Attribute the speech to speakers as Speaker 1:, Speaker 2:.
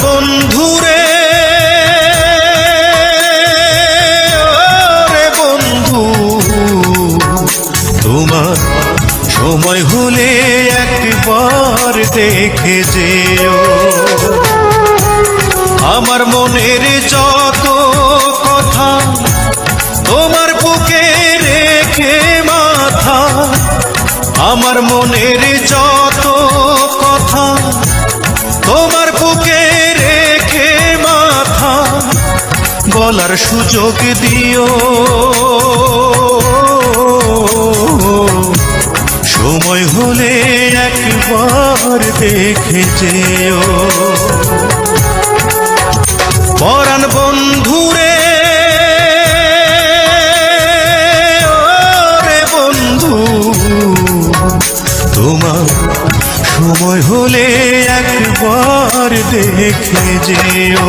Speaker 1: বন্ধুরে ওরে বন্ধু, তোমার সময় হলে একবার দেখে যেও। আমার মনের যত কথা তোমার বুকে রেখে মাথা, আমার মনের যত কথা তোমার বুকে রেখে মাথা, বলার সুযোগ দিও। সময় হলে একবার দেখে যেও। পরাণ বন্ধুরে ওরে বন্ধু, তোমার সময় হলে একবার দেখে যেও।